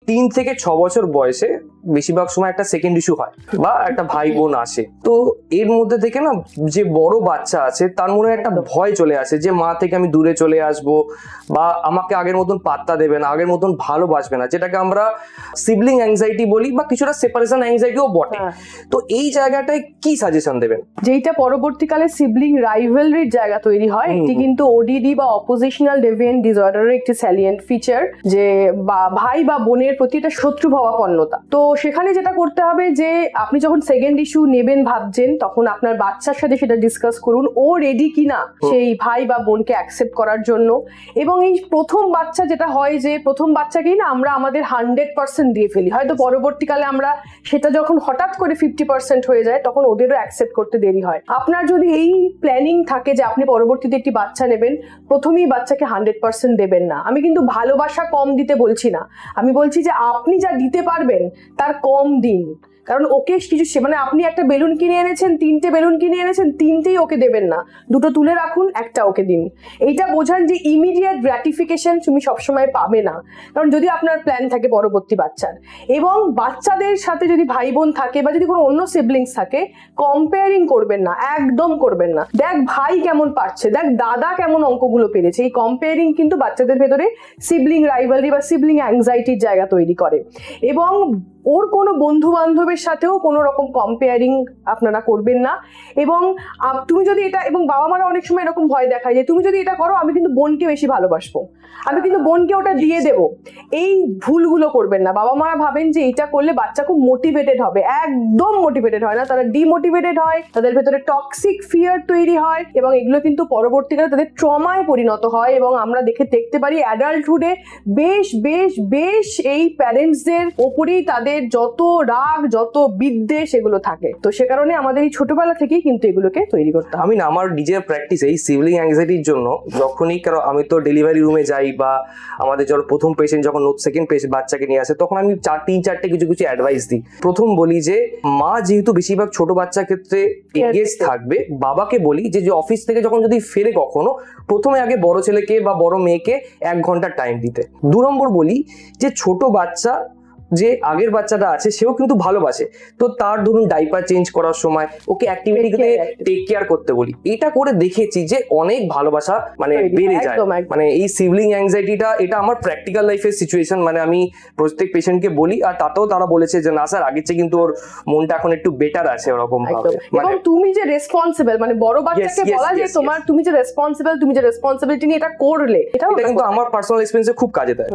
3 থেকে 6 বছর বয়সে বেশিরভাগ সময় একটা সেকেন্ড ইস্যু হয় বা একটা ভাই বোন আসে। তো এর মধ্যে থেকে না যে বড় বাচ্চা আছে তার মনে একটা ভয় চলে আসে যে মা থেকে আমি দূরে চলে আসবো, বা আমাকে আগের মতন পাত্তা দেবে না, আগের মতন ভালোবাসবে না, যেটাকে আমরা সিবলিং অ্যাংজাইটি বলি বা কিছুটা সেপারেশন অ্যাংজাইটিও বটে। তো এই জায়গাটায় কি সাজেশন দেবেন? যেটা পরবর্তীকালে সিবলিং রাইভালরির জায়গা তৈরি হয়, এটি কিন্তু ওডিডি বা অপোজিশনাল ডেভিয়েন্ট ডিসঅর্ডারের একটি স্যালিয়েন্ট ফিচার, যে ভাই বা বোনের প্রতি একটা শত্রু ভাবাপন্নতা। তো সেখানে যেটা করতে হবে যে আপনি যখন সেকেন্ড ইস্যু নেবেন ভাবছেন, তখন আপনার বাচ্চার সাথে সেটা ডিসকাস করুন, ও রেডি কিনা সেই ভাই বা বোনকে অ্যাকসেপ্ট করার জন্য। এবং এই প্রথম বাচ্চা যেটা হয় যে প্রথম বাচ্চাকেই না আমরা আমাদের 100% দিয়ে ফেলি, হয়তো পরবর্তীকালে আমরা সেটা যখন হঠাৎ করে 50% হয়ে যায় তখন ওদেরও অ্যাকসেপ্ট করতে দেরি হয়। আপনার যদি এই প্ল্যানিং থাকে যে আপনি পরবর্তীতে একটি বাচ্চা নেবেন, প্রথমেই বাচ্চাকে 100% দেবেন না। আমি কিন্তু ভালোবাসা কম দিতে বলছি না, আমি বলছি যে আপনি যা দিতে পারবেন তার কম দিন। কারণ ওকে কিছু মানে আপনি একটা বেলুন কিনে এনেছেন, 3টে বেলুন কিনে এনেছেন, 3টেই ওকে দেবেন না, 2টো তুলে রাখুন, একটা ওকে দিন। এইটা বোঝান যে ইমিডিয়েট গ্র্যাটিফিকেশন তুমি সবসময় পাবে না। কারণ যদি আপনার প্ল্যান থাকে পরবর্তী বাচ্চার, এবং বাচ্চাদের সাথে যদি ভাই বোন থাকে বা যদি কোনো অন্য সিবলিংস থাকে, কম্পেয়ারিং করবেন না, একদম করবেন না। দেখ ভাই কেমন পারছে, দেখ দাদা কেমন অঙ্কগুলো পেরেছে। এই কম্পেয়ারিং কিন্তু বাচ্চাদের ভেতরে সিবলিং রাইভালরি বা সিবলিং অ্যাংজাইটির জায়গা তৈরি করে। এবং ওর কোনো বন্ধু বান্ধবের সাথেও কোনো রকম কম্পেয়ারিং আপনারা করবেন না। এবং তুমি যদি এটা, এবং বাবা মারা অনেক সময় এরকম ভয় দেখায় যে তুমি যদি এটা করো আমি কিন্তু বোনকে বেশি ভালোবাসবো, আমি কিন্তু বোনকে ওটা দিয়ে দেবো। এই ভুলগুলো করবেন না। বাবা মারা ভাবেন যে এটা করলে বাচ্চা খুব মোটিভেটেড হবে, একদম মোটিভেটেড হয় না, তারা ডিমোটিভেটেড হয়, তাদের ভেতরে টক্সিক ফিয়ার তৈরি হয়, এবং এগুলো কিন্তু পরবর্তীকালে তাদের ট্রমায় পরিণত হয়। এবং আমরা দেখতে পারি অ্যাডাল্টহুডে বেশ বেশ বেশ এই প্যারেন্টসদের ওপরেই তাদের যত রাগ, যত বিদ্বেষ এগুলো থাকে। তো সে কারণে আমাদের এই ছোটবেলা থেকেই কিন্তু এগুলোকে তৈরি করতে হবে। আমি না আমার নিজের প্র্যাকটিস এই সিবলিং অ্যাংজাইটির জন্য যখনই, কারণ আমি তো ডেলিভারি রুমে যাই বা আমাদের যখন প্রথম পেশেন্ট যখন সেকেন্ড পেশেন্ট বাচ্চাকে নিয়ে আসে, তখন আমি 3-4টে কিছু অ্যাডভাইস দিই। প্রথম বলি যে মা যেহেতু বেশিরভাগ ছোট বাচ্চার ক্ষেত্রে এগেজ থাকবে, বাবাকে বলি যে অফিস থেকে যখন যদি ফেরে কখনো, প্রথমে আগে বড় ছেলেকে বা বড় মেয়েকে 1 ঘন্টা টাইম দিতে। 2 নম্বর বলি যে ছোট বাচ্চা যে আগের বাচ্চাটা আছে সেও কিন্তু ভালোবাসে, তো তার ধরুন ডাইপার চেঞ্জ করার সময় ওকে অ্যাক্টিভিটিতে টেক কেয়ার করতে বলি। এটা করে দেখেছি যে অনেক ভালোবাসা মানে বেড়ে যায়। মানে এই সিবলিং অ্যাংজাইটিটা, এটা আমার প্র্যাকটিক্যাল লাইফের সিচুয়েশন, মানে আমি প্রত্যেক পেশেন্টকে বলি, আর তাতেও তারা বলেছে যে না স্যার আগের চেয়ে কিন্তু ওর মনটা এখন একটু বেটার আছে ওরকম ভাবে। এবং তুমি যে রেসপন্সিবল, মানে বড় বাচ্চাকে বলা যে তুমি যে রেসপন্সিবল, তুমি যে রেসপন্সিবিলিটি নিয়ে এটা করলে, এটা কিন্তু আমার পার্সোনাল এক্সপেরিয়েন্সে খুব কাজে দেয়।